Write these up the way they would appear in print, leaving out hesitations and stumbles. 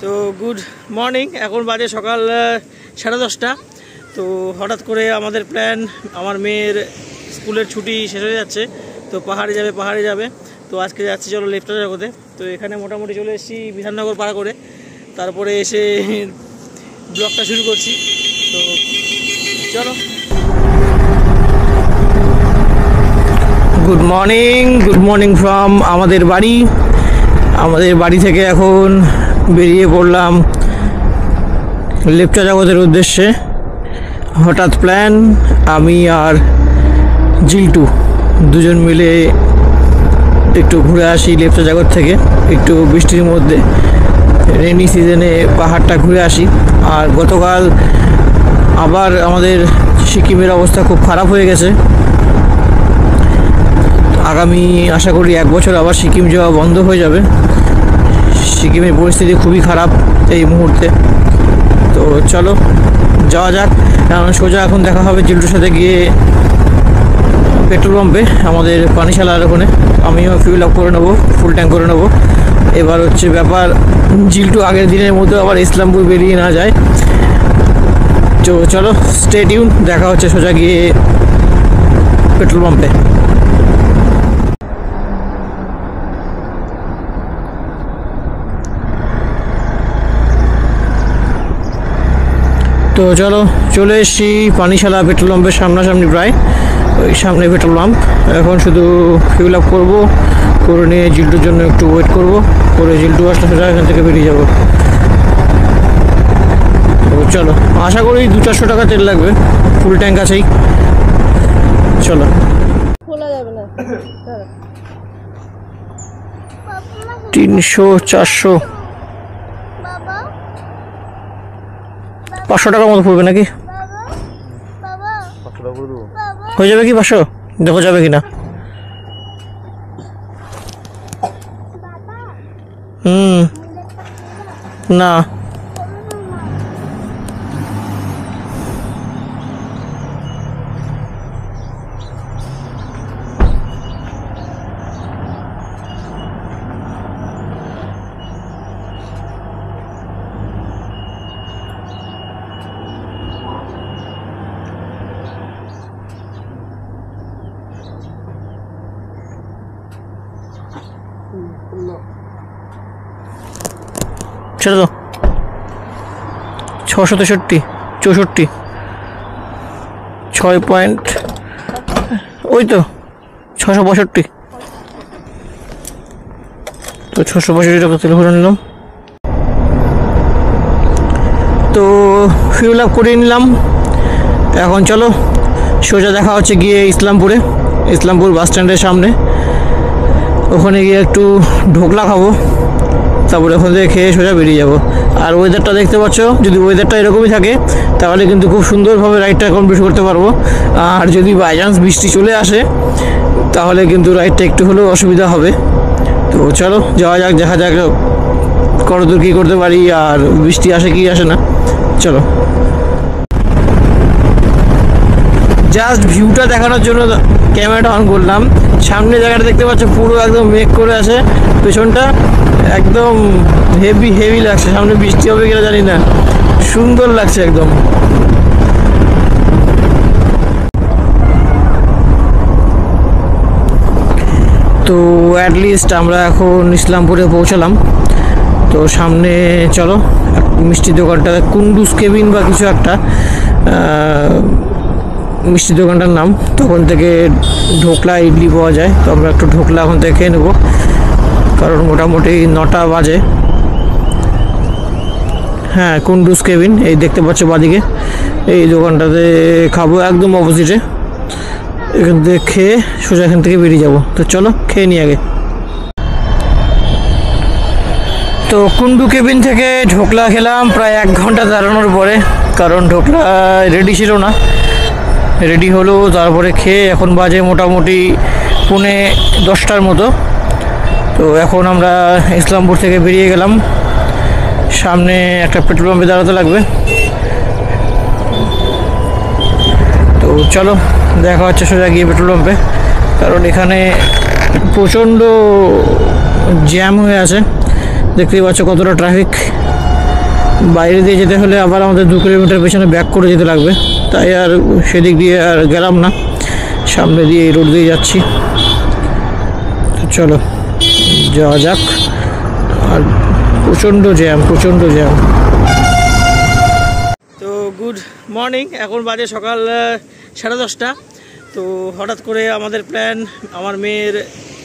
তো good morning. এখন বাজে সকাল 10:30। তো হঠাৎ করে আমাদের প্ল্যান, আমার মেয়ের স্কুলের ছুটি শেষ হয়ে যাচ্ছে, তো পাহাড়ে যাবে। তো আজকে যাচ্ছি চলো লেফটা জগতে। তো এখানে মোটামুটি চলে এসেছি বিধাননগর পাড়া করে, তারপরে এসে ব্লগটা শুরু করছি। তো চলো। গুড মর্নিং ফ্রম আমাদের বাড়ি থেকে এখন বেরিয়ে পড়লাম লেপচা জগতের উদ্দেশ্যে। হঠাৎ প্ল্যান, আমি আর জিল্টু দুজন মিলে একটু ঘুরে আসি লেপচা জগৎ থেকে, একটু বৃষ্টির মধ্যে রেনি সিজনে পাহাড়টা ঘুরে আসি। আর গতকাল আবার আমাদের সিকিমের অবস্থা খুব খারাপ হয়ে গেছে। আগামী আশা করি 1 বছর আবার সিকিম যাওয়া বন্ধ হয়ে যাবে। সিকিমের পরিস্থিতি খুবই খারাপ এই মুহূর্তে। তো চলো যাওয়া যাক। সোজা এখন দেখা হবে জিল্টুর সাথে গিয়ে পেট্রোল পাম্পে, আমাদের পানিশালার ওখানে। আমিও ফিউল আপ করে নেবো, ফুল ট্যাঙ্ক করে নেবো। এবার হচ্ছে ব্যাপার, জিল্টু আগের দিনের মতো আবার ইসলামপুর বেরিয়ে না যায়। তো চলো স্টে টিউন, দেখা হচ্ছে সোজা গিয়ে পেট্রোল পাম্পে। তো চলো চলে এসেছি পানিশালা পেট্রোল পাম্পের সামনাসামনি, প্রায় ওই সামনে পেট্রোল পাম্প। এখন শুধু ফিউল আপ করবো, করে নিয়ে জিল্টুর জন্য একটু ওয়েট করবো, করে জিল্টু আসলে সোজা এখান থেকে বেরিয়ে যাবো। তো চলো, আশা করি 200-400 টাকা তেল লাগবে, ফুল ট্যাঙ্ক আছেই। চলো। খোলা যাবে না, 300-400 500 টাকার মতো পড়বে নাকি? হয়ে যাবে কি 500? দেখো যাবে কিনা। না ছেড়ে দাও। 663, 64, 6 পয়েন্ট, ওই তো 665। তো 665 টাকা তেল ভরে নিলাম। তো ফিউল আপ করে নিলাম। এখন চলো সোজা দেখা হচ্ছে গিয়ে ইসলামপুর বাস স্ট্যান্ডের সামনে। ওখানে গিয়ে একটু ঢোকলা খাবো, তারপরে ওখান থেকে খেয়ে সোজা বেরিয়ে যাবো। আর ওয়েদারটা দেখতে পাচ্ছ, যদি ওয়েদারটা এরকমই থাকে তাহলে কিন্তু খুব সুন্দরভাবে রাইডটা কমপ্লিট করতে পারবো। আর যদি বাই চান্স বৃষ্টি চলে আসে তাহলে কিন্তু রাইডটা একটু হলেও অসুবিধা হবে। তো চলো যাওয়া যাক, দেখা যাক কতদূর কী করতে পারি, আর বৃষ্টি আসে কি আসে না। চলো, জাস্ট ভিউটা দেখানোর জন্য ক্যামেরাটা অন করলাম। সামনে জায়গাটা দেখতে পাচ্ছ, পুরো একদম মেঘ করে আছে, পেছনটা একদম হেভি লাগছে। সামনে বৃষ্টি হবে কিনা জানি না, সুন্দর লাগছে একদম। তো অ্যাটলিস্ট আমরা এখন ইসলামপুরে পৌঁছালাম। তো সামনে চলো মিষ্টির দোকানটা, কুন্ডুস কেবিন বা কিছু একটা মিষ্টির দোকানটার নাম। তখন থেকে ঢোকলা ইডলি পাওয়া যায়, তো আমরা একটু ঢোকলা ওখান থেকে খেয়ে নেবো, কারণ মোটামুটি 9টা বাজে। হ্যাঁ, কুন্ডুস কেবিন, এই দেখতে পাচ্ছ বাদিকে, এই দোকানটাতে খাবো, একদম অপোজিটে। এখান থেকে খেয়ে সোজা এখান থেকে বেরিয়ে যাবো। তো চলো খেয়ে নিই আগে। তো কুন্ডু কেবিন থেকে ঢোকলা খেলাম প্রায় 1 ঘন্টা দাঁড়ানোর পরে, কারণ ঢোকলা রেডি ছিল না। রেডি হলো, তারপরে খেয়ে এখন বাজে মোটামুটি 9:45 মতো। তো এখন আমরা ইসলামপুর থেকে বেরিয়ে গেলাম। সামনে একটা পেট্রোল পাম্পে দাঁড়াতে লাগবে। তো চলো দেখা হচ্ছে সোজা গিয়ে পেট্রোল পাম্পে, কারণ এখানে প্রচণ্ড জ্যাম হয়ে আছে। দেখতেই পাচ্ছ কতটা ট্রাফিক। বাইরে দিয়ে যেতে হলে আবার আমাদের 2 কিলোমিটার পেছনে ব্যাক করে যেতে লাগবে, তাই আর সেদিক দিয়ে আর গেলাম না, সামনে দিয়ে এই রোড দিয়ে যাচ্ছি। চলো যাওয়া যাক। আর প্রচণ্ড জ্যাম। তো গুড মর্নিং, এখন বাজে সকাল 10:30। তো হঠাৎ করে আমাদের প্ল্যান, আমার মেয়ের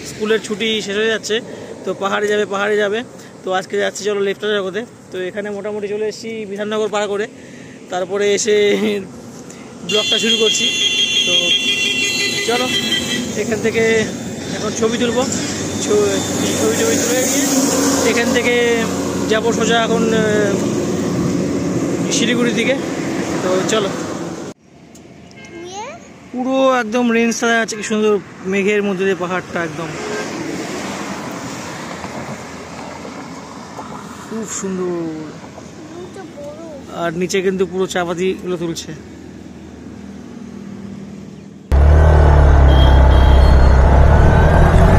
স্কুলের ছুটি শেষ হয়ে যাচ্ছে, তো পাহাড়ে যাবে। তো আজকে যাচ্ছি চলো লেফটা জগতে। তো এখানে মোটামুটি চলে এসেছি বিধাননগর পার করে, তারপরে এসে ব্লগটা শুরু করছি। তো চলো এখান থেকে এখন ছবি তুলবো, ছবি তুলে নিয়ে এখান থেকে যাবো সোজা এখন শিলিগুড়ির দিকে। তো চলো, পুরো একদম রেঞ্জটা আছে, কি সুন্দর মেঘের মধ্যে দিয়ে পাহাড়টা একদম খুব সুন্দর। আর নিচে কিন্তু পুরো চা পাতিগুলো তুলছে।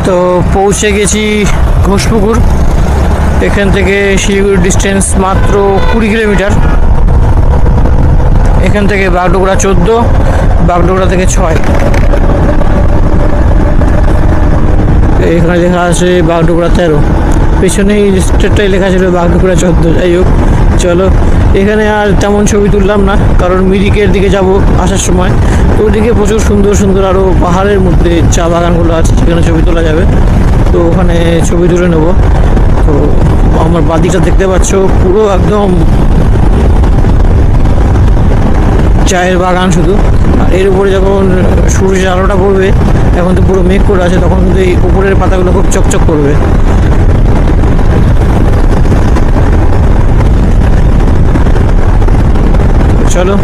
তো পৌঁছে গেছি ঘোষপুকুর। এখান থেকে শিলিগুড়ির ডিস্টেন্স মাত্র 20 কিলোমিটার। এখান থেকে বাগডোগরা 14, বাগডোগরা থেকে 6। এখানে লেখা আছে বাগডোগরা 13, পেছনে এই স্টেটটাই লেখা ছিল বাগডোগরা 14। যাই হোক চলো, এখানে আর তেমন ছবি তুললাম না, কারণ মিরিকের দিকে যাব আসার সময়। তো ওদিকে প্রচুর সুন্দর আরও পাহাড়ের মধ্যে চা বাগানগুলো আছে, সেখানে ছবি তোলা যাবে। তো ওখানে ছবি তুলে নেব। তো আমার বাদিকটা দেখতে পাচ্ছ, পুরো একদম চায়ের বাগান শুধু। আর এর উপরে যখন সূর্যের আলোটা পড়বে, এখন তো পুরো মেঘ করে আছে, তখন কিন্তু এই উপরের পাতাগুলো খুব চকচক করবে। চলো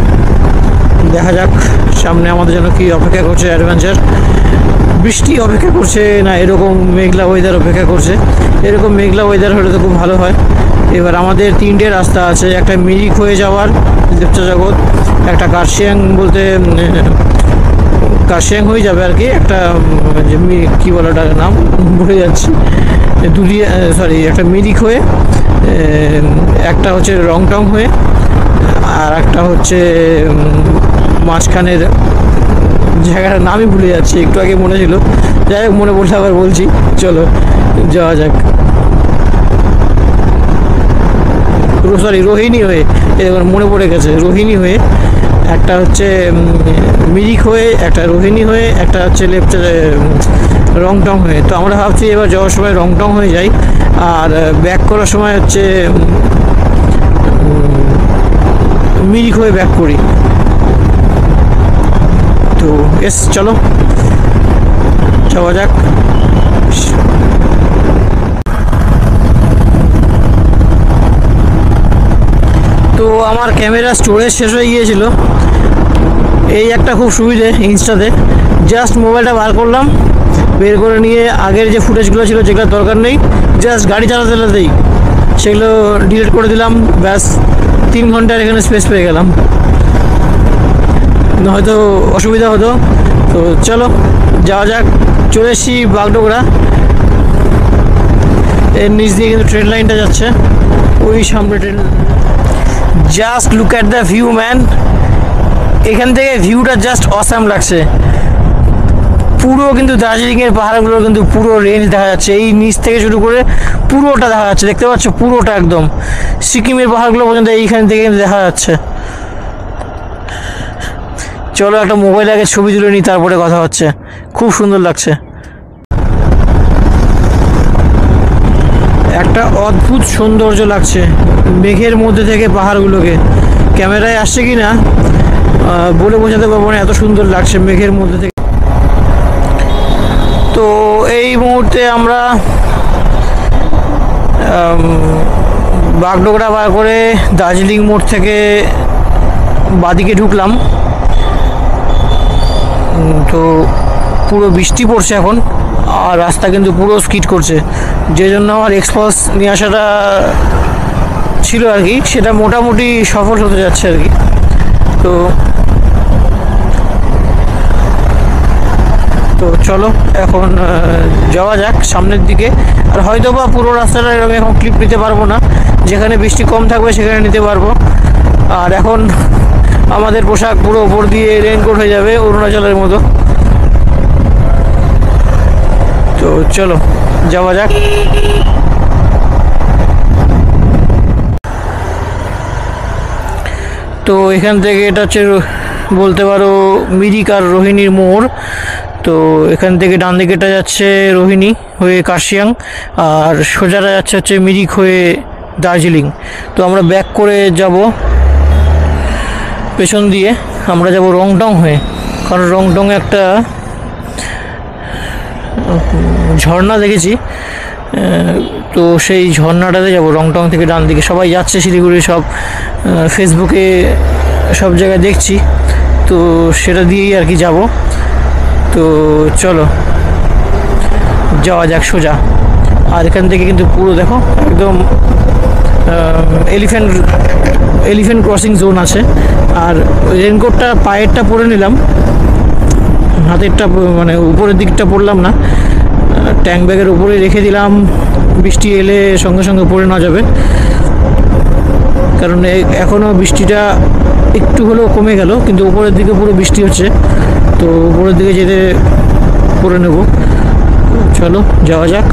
দেখা যাক সামনে আমাদের জন্য কি অপেক্ষা করছে অ্যাডভেঞ্চার। বৃষ্টি অপেক্ষা করছে না, এরকম মেঘলা ওয়েদার অপেক্ষা করছে। এরকম মেঘলা ওয়েদার হলে তো খুব ভালো হয়। এবার আমাদের 3টে রাস্তা আছে, একটা মিরিক হয়ে যাওয়ার লেপচা জগৎ, একটা কার্শিয়াং বলতে কার্শিয়াং হয়ে যাবে আর কি, একটা কী বলে ওটার নাম ভুলে যাচ্ছি, একটা মিরিক হয়ে, একটা হচ্ছে রংটং হয়ে, আর একটা হচ্ছে মাঝখানের জায়গাটার নামই ভুলে যাচ্ছি, একটু আগে মনে ছিল। যাই হোক, মনে পড়লে আবার বলছি। চলো যাওয়া যাক। রোহিণী হয়ে, এবার মনে পড়ে গেছে, রোহিণী হয়ে, একটা হচ্ছে মিরিক হয়ে, একটা রোহিণী হয়ে, একটা হচ্ছে রংটং হয়ে। তো আমরা ভাবছি এবার যাওয়ার সময় রংটং হয়ে যাই, আর ব্যাক করার সময় হচ্ছে মিরিক হয়ে ব্যাক করি। তো চলো যাওয়া যাক। তো আমার ক্যামেরা স্টোরেজ শেষ হয়ে গিয়েছিল। এই একটা খুব সুবিধে ইনস্টাতে, জাস্ট মোবাইলটা বার করলাম, বের করে নিয়ে আগের যে ফুটেজগুলো ছিল যেগুলো দরকার নেই, জাস্ট গাড়ি চালাতেই সেগুলো ডিলিট করে দিলাম, ব্যাস 3 ঘন্টার এখানে স্পেস পেয়ে গেলাম। হয়তো অসুবিধা হতো। তো চলো যাওয়া যাক। চলে এসেছি বাগডোগরা। এর নিচ দিয়ে কিন্তু ট্রেন লাইনটা যাচ্ছে, ওই সামনে train. Just look at the view man. এখান থেকে ভিউটা জাস্ট অসাম লাগছে। পুরো কিন্তু দার্জিলিংয়ের পাহাড়গুলো কিন্তু পুরো রেঞ্জ দেখা যাচ্ছে, এই নিচ থেকে শুরু করে পুরোটা দেখা যাচ্ছে, দেখতে পাচ্ছ পুরোটা একদম সিকিমের পাহাড়গুলো পর্যন্ত এইখান থেকে দেখা যাচ্ছে। চলো একটা মোবাইল আগে ছবি তুলে নিই, তারপরে কথা হচ্ছে। খুব সুন্দর লাগছে, একটা অদ্ভুত সৌন্দর্য লাগছে মেঘের মধ্যে থেকে পাহাড়গুলোকে। ক্যামেরায় আসছে কি না বলে বোঝাতে পারবো না, এত সুন্দর লাগছে মেঘের মধ্যে থেকে। তো এই মুহূর্তে আমরা বাগডোগরা বার করে দার্জিলিং মোড় থেকে বাদিকে ঢুকলাম। তো পুরো বৃষ্টি পড়ছে এখন, আর রাস্তা কিন্তু পুরো স্কিড করছে, যে জন্য আমার এক্সপলস নিয়ে আসাটা ছিল আর কি, সেটা মোটামুটি সফল হতে যাচ্ছে আর কি। তো তো চলো এখন যাওয়া যাক সামনের দিকে। আর হয়তো বা পুরো রাস্তাটা আমি এখন ক্লিপ নিতে পারবো না, যেখানে বৃষ্টি কম থাকবে সেখানে নিতে পারবো। আর এখন আমাদের পোশাক পুরো ওপর দিয়ে রেইনকোট হয়ে যাবে অরুণাচলের মতো। তো চলো যাওয়া যাক। তো এখান থেকে এটা হচ্ছে বলতে পারো মিরিক আর রোহিণীর মোড়। তো এখান থেকে ডান দিকেটা যাচ্ছে রোহিণী হয়ে কার্শিয়াং, আর সোজাটা যাচ্ছে হচ্ছে মিরিক হয়ে দার্জিলিং। তো আমরা ব্যাক করে যাব পেছন দিয়ে, আমরা যাব রংটং হয়ে, কারণ রংটংয়ে একটা ঝর্ণা দেখেছি, তো সেই ঝর্ণাটাতে যাব। রংটং থেকে ডান দিকে সবাই যাচ্ছে, শিলিগুড়ি সব ফেসবুকে সব জায়গায় দেখছি, তো সেটা দিয়েই আর কি যাব। তো চলো যাওয়া যাক সোজা। আর এখান থেকে কিন্তু পুরো দেখো একদম এলিফ্যান্ট ক্রসিং জোন আছে। আর রেনকোটটা পায়েরটা পরে নিলাম, হাতেরটা মানে উপরের দিকটা পরলাম না, ট্যাঙ্ক ব্যাগের উপরে রেখে দিলাম, বৃষ্টি এলে সঙ্গে সঙ্গে পরে না যাবে। কারণ এখনও বৃষ্টিটা একটু হলেও কমে গেল, কিন্তু উপরের দিকে পুরো বৃষ্টি হচ্ছে, তো উপরের দিকে যেতে পরে নেব। চলো যাওয়া যাক।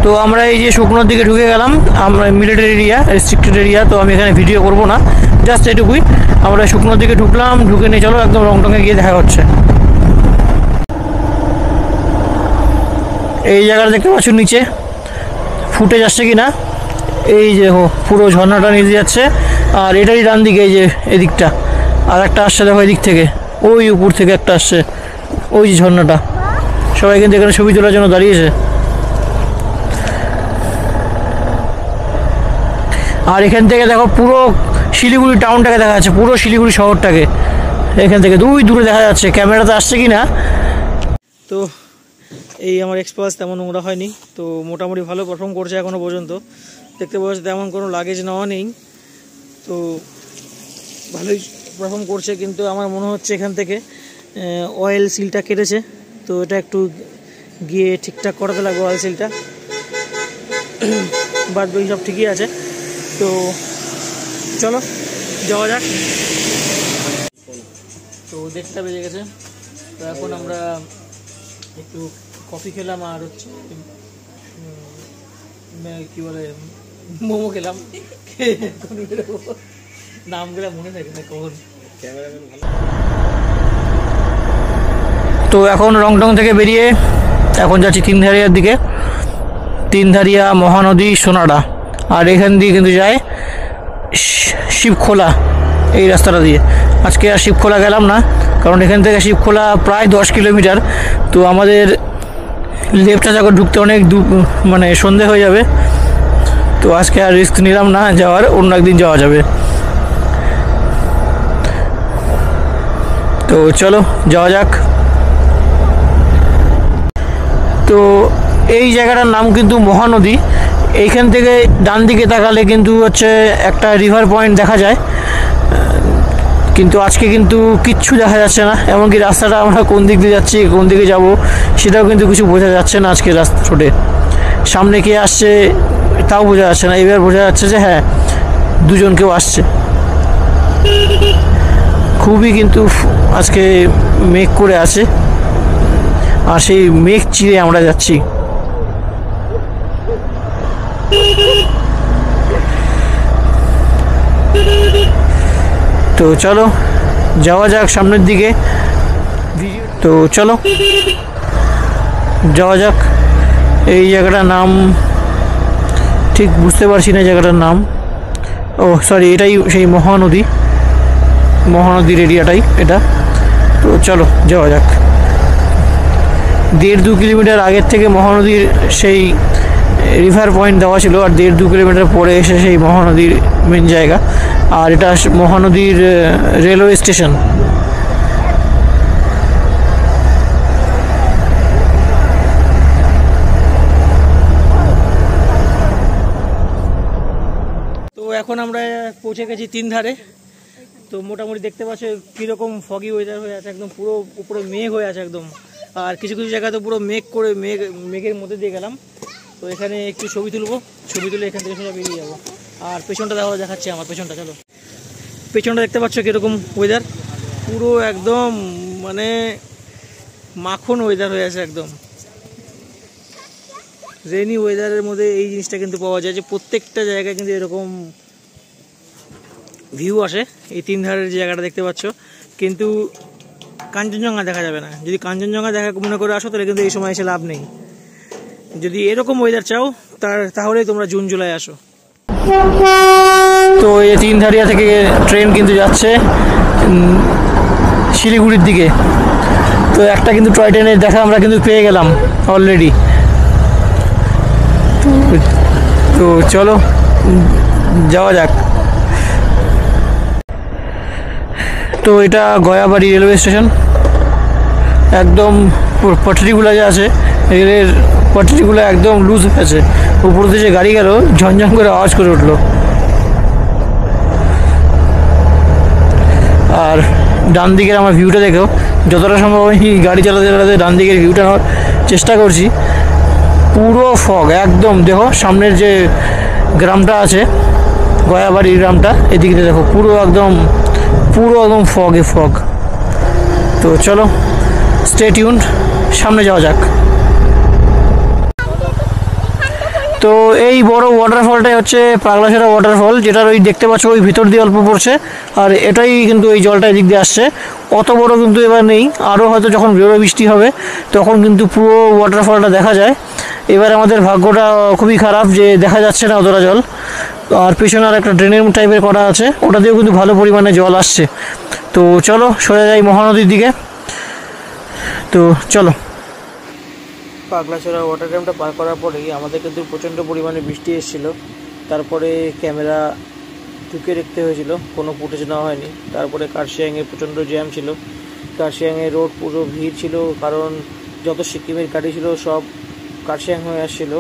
তো আমরা এই যে শুকনোর দিকে ঢুকে গেলাম, আমরা মিলিটারি এরিয়া, রেস্ট্রিক্টেড এরিয়া, তো আমি এখানে ভিডিও করব না, জাস্ট এটুকুই। আমরা শুকনোর দিকে ঢুকলাম, ঢুকে নিয়ে চলো একদম রংটংয়ে গিয়ে দেখা হচ্ছে। এই জায়গাটা দেখতে পাচ্ছ নিচে ফুটে যাচ্ছে কি না, এই যে পুরো ঝর্ণাটা নিচে যাচ্ছে। আর এটারই ডান দিকে এই যে এদিকটা আর একটা আসছে, দেখো এদিক থেকে, ওই উপর থেকে একটা আসছে, ওই যে ঝর্ণাটা। সবাই কিন্তু এখানে ছবি তোলার জন্য দাঁড়িয়েছে। আর এখান থেকে দেখো পুরো শিলিগুড়ি টাউনটাকে দেখা যাচ্ছে, পুরো শিলিগুড়ি শহরটাকে এখান থেকে দূরে দেখা যাচ্ছে। ক্যামেরাতে আসছে কি না। তো এই আমার এক্সপালস তেমন নোংরা হয়নি, তো মোটামুটি ভালো পারফর্ম করছে এখনও পর্যন্ত। দেখতে পাচ্ছি তেমন কোনো লাগেজ নেওয়া নেই, তো ভালোই পারফর্ম করছে। কিন্তু আমার মনে হচ্ছে এখান থেকে অয়েল সিলটা কেটেছে, তো এটা একটু গিয়ে ঠিকঠাক করাতে লাগবে অয়েল সিলটা। বাদ বাকি সব ঠিকই আছে, তো চলো যাওয়া যাক। তো 1:30 বেজে গেছে, তো এখন আমরা একটু কফি খেলাম আর হচ্ছে কি বলে মোমো খেলাম। নামগুলো মনে থাকে না কখন। তো এখন রংটং থেকে বেরিয়ে এখন যাচ্ছি তিনধারিয়ার দিকে, তিনধারিয়া, মহানদী, সোনাডা। আর এখান দিয়ে কিন্তু যায় শিবখোলা, এই রাস্তাটা দিয়ে। আজকে আর শিবখোলা গেলাম না, কারণ এখান থেকে শিবখোলা প্রায় 10 কিলোমিটার। তো আমাদের লেফটে যখন ঢুকতে অনেক মানে সন্ধে হয়ে যাবে, তো আজকে আর রিস্ক নিলাম না যাওয়ার, অন্য একদিন যাওয়া যাবে। তো চলো যাওয়া যাক। তো এই জায়গাটার নাম কিন্তু মহানদী। এইখান থেকে ডান দিকে তাকালে কিন্তু হচ্ছে একটা রিভার পয়েন্ট দেখা যায়, কিন্তু আজকে কিন্তু কিচ্ছু দেখা যাচ্ছে না। এমনকি রাস্তাটা আমরা কোন দিক দিয়ে যাচ্ছি, কোন দিকে যাব সেটাও কিন্তু কিছু বোঝা যাচ্ছে না আজকে রাস্তা রোডে। সামনে কে আসছে তাও বোঝা যাচ্ছে না। এবার বোঝা যাচ্ছে যে হ্যাঁ দুজন কেউ আসছে। খুবই কিন্তু আজকে মেঘ করে আছে, আর সেই মেঘ চিরে আমরা যাচ্ছি। তো চলো যাওয়া যাক সামনের দিকে। তো চলো যাওয়া যাক। এই জায়গাটার নাম ঠিক বুঝতে পারছি না জায়গাটার নাম। ও সরি, এটাই সেই মহানদীর এরিয়াটাই এটা। তো চলো যাওয়া যাক। 1.5-2 কিলোমিটার আগের থেকে মহানদীর সেই রিভার পয়েন্ট দেওয়া ছিল, আর 1.5-2 কিলোমিটার পরে এসে সেই মহানদীর মেন জায়গা। আর এটা মহানদীর রেলওয়ে স্টেশন। তো এখন আমরা পৌঁছে গেছি তিনধারে। তো তো মোটামুটি দেখতে পাচ্ছ কীরকম ফগি ওয়েদার হয়ে আছে, একদম পুরো উপরে মেঘ হয়ে আছে একদম। আর কিছু কিছু জায়গায় তো পুরো মেঘ করে মেঘের মধ্যে দিয়ে গেলাম। তো এখানে একটু ছবি তুলবো, ছবি তুলে এখান থেকে সোজা বেরিয়ে যাবো। আর পেছনটা দেখাচ্ছি আমার পেছনটা, চলো। পেছনটা দেখতে পাচ্ছ কীরকম ওয়েদার, পুরো একদম মানে মাখন ওয়েদার হয়ে আছে একদম। রেনি ওয়েদারের মধ্যে এই জিনিসটা কিন্তু পাওয়া যায় যে প্রত্যেকটা জায়গায় কিন্তু এরকম ভিউ আসে। এই তিন ধারের যে জায়গাটা দেখতে পাচ্ছ, কিন্তু কাঞ্চনজঙ্ঘা দেখা যাবে না। যদি কাঞ্চনজঙ্ঘা দেখা মনে করে আসো তাহলে কিন্তু এই সময় এসে লাভ নেই। যদি এরকম ওয়েদার চাও তাহলেই তোমরা জুন জুলাই আসো। তো এই তিন ধারিয়া থেকে ট্রেন কিন্তু যাচ্ছে শিলিগুড়ির দিকে। তো একটা কিন্তু টয় ট্রেনের দেখা আমরা কিন্তু পেয়ে গেলাম অলরেডি। তো চলো যাওয়া যাক। তো এটা গয়াবাড়ি রেলওয়ে স্টেশন। একদম পটরিগুলো যে আছে রেলের পটরিগুলো একদম লুজ হয়ে আছে, উপর দিয়ে যে গাড়ি গেল ঝনঝন করে আওয়াজ করে উঠলো। আর ডান দিকের আমার ভিউটা দেখো, যতটা সম্ভব আমি গাড়ি চালাতে চালাতে ডান দিকের ভিউটা নেওয়ার চেষ্টা করছি। পুরো ফগ একদম, দেখো সামনের যে গ্রামটা আছে গয়াবাড়ির গ্রামটা, এদিকে দেখো পুরো একদম ফগে ফগ। তো চলো স্টে টিউনড, সামনে যাওয়া যাক। তো এই বড় ওয়াটারফলটাই হচ্ছে পাগলাছড়া ওয়াটারফল, যেটার ওই দেখতে পাচ্ছ ওই ভিতর দিয়ে অল্প পড়ছে। আর এটাই কিন্তু এই জলটা এদিক দিয়ে আসছে, অত বড় কিন্তু এবার নেই। আরও হয়তো যখন বেরো বৃষ্টি হবে তখন কিন্তু পুরো ওয়াটারফলটা দেখা যায়। এবার আমাদের ভাগ্যটা খুবই খারাপ যে দেখা যাচ্ছে না অতটা জল। আর পিছনে আর একটা ড্রেনের টাইপের করা আছে, ওটা দিয়েও কিন্তু ভালো পরিমাণে জল আসছে। তো চলো সোজা যাই মহানদীর দিকে। তো চলো। পাগলাছড়া ওয়াটার ড্যামটা পার করার পরেই আমাদের কিন্তু প্রচণ্ড পরিমাণে বৃষ্টি এসেছিলো। তারপরে ক্যামেরা ঢুকে দেখতে হয়েছিল, কোনো ফুটেজ নেওয়া হয়নি। তারপরে কার্শিয়াংয়ে প্রচণ্ড জ্যাম ছিল, কার্শিয়াংয়ে রোড পুরো ভিড় ছিল, কারণ যত সিকিমের গাড়ি ছিল সব কার্শিয়াং হয়ে আসছিলো,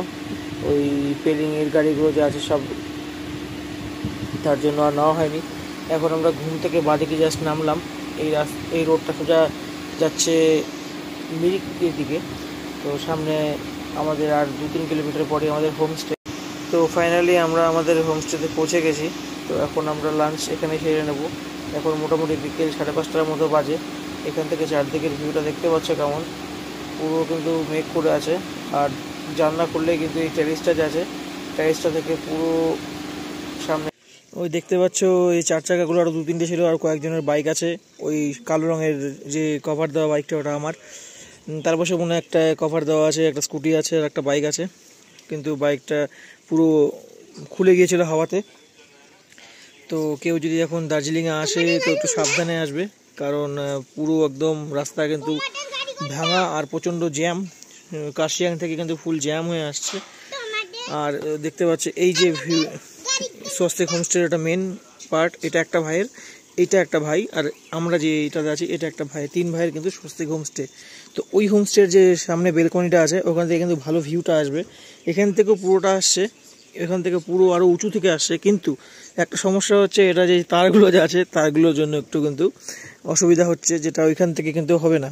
ওই পেলিংয়ের গাড়িগুলো যে আছে সব, তার জন্য আর নেওয়া হয়নি। এখন আমরা ঘুম থেকে বাদিকে জাস্ট নামলাম। এই রোডটা সোজা যাচ্ছে মিরিকের দিকে। তো সামনে আমাদের আর 2-3 কিলোমিটার পরে আমাদের হোমস্টে। তো ফাইনালি আমরা আমাদের হোমস্টেতে পৌঁছে গেছি। তো এখন আমরা লাঞ্চ এখানে সেরে নেব। এখন মোটামুটি বিকেল 5:30টার মতো বাজে। এখান থেকে চারদিকের ভিউটা দেখতে পাচ্ছ কেমন, পুরো কিন্তু মেঘ করে আছে। আর জানলা খুললে কিন্তু এই টেরিসটা যে আছে, টেরিসটা থেকে পুরো সামনে ওই দেখতে পাচ্ছ এই 4 চাকাগুলো আরও 2-3টে ছিল, আর কয়েকজনের বাইক আছে। ওই কালো রঙের যে কভার দেওয়া বাইকটা ওটা আমার। তার পাশে মনে একটা কভার দেওয়া আছে, একটা স্কুটি আছে আর একটা বাইক আছে, কিন্তু বাইকটা পুরো খুলে গিয়েছিল হাওয়াতে। তো কেউ যদি এখন দার্জিলিংয়ে আসে তো একটু সাবধানে আসবে, কারণ পুরো একদম রাস্তা কিন্তু ভাঙা আর প্রচণ্ড জ্যাম। কার্শিয়াং থেকে কিন্তু ফুল জ্যাম হয়ে আসছে। আর দেখতে পাচ্ছ এই যে স্বস্তিক হোমস্টের এটা মেন পার্ট, এটা একটা ভাইয়ের, এইটা একটা ভাই, আর আমরা যে এটাতে আছি এটা একটা ভাই। 3 ভাইয়ের কিন্তু স্বস্তিক হোমস্টে। তো ওই হোমস্টের যে সামনে বেলকনিটা আছে ওখান থেকে কিন্তু ভালো ভিউটা আসবে। এখান থেকেও পুরোটা আসছে, এখান থেকে পুরো আরও উঁচু থেকে আসছে। কিন্তু একটা সমস্যা হচ্ছে, এটা যে তারগুলো যে আছে তারগুলোর জন্য একটু কিন্তু অসুবিধা হচ্ছে, যেটা ওইখান থেকে কিন্তু হবে না।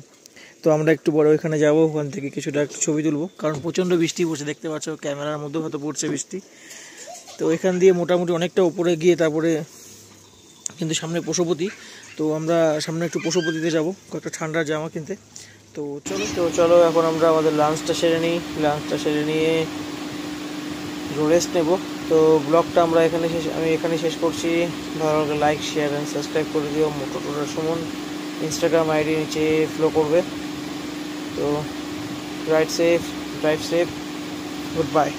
তো আমরা একটু বড় ওইখানে যাবো, ওখান থেকে কিছুটা একটু ছবি তুলবো, কারণ প্রচণ্ড বৃষ্টি পড়ছে। দেখতে পাচ্ছ ক্যামেরার মধ্যেও হয়তো পড়ছে বৃষ্টি। তো এখান দিয়ে মোটামুটি অনেকটা উপরে গিয়ে তারপরে কিন্তু সামনে পশুপতি। তো আমরা সামনে একটু পশুপতিতে যাবো কয়েকটা ঠান্ডার জামা কিনতে। তো চলো এখন আমরা আমাদের লাঞ্চটা সেরে নিই। লাঞ্চটা সেরে নিয়ে রেস্ট নেব। তো ব্লগটা আমরা আমি এখানে শেষ করছি। ভালো লাগলে লাইক, শেয়ার অ্যান্ড সাবস্ক্রাইব করে দিও। মোটোটোরা সুমন ইনস্টাগ্রাম আইডি নিচে ফলো করবে। তো ride safe, drive safe, good bye.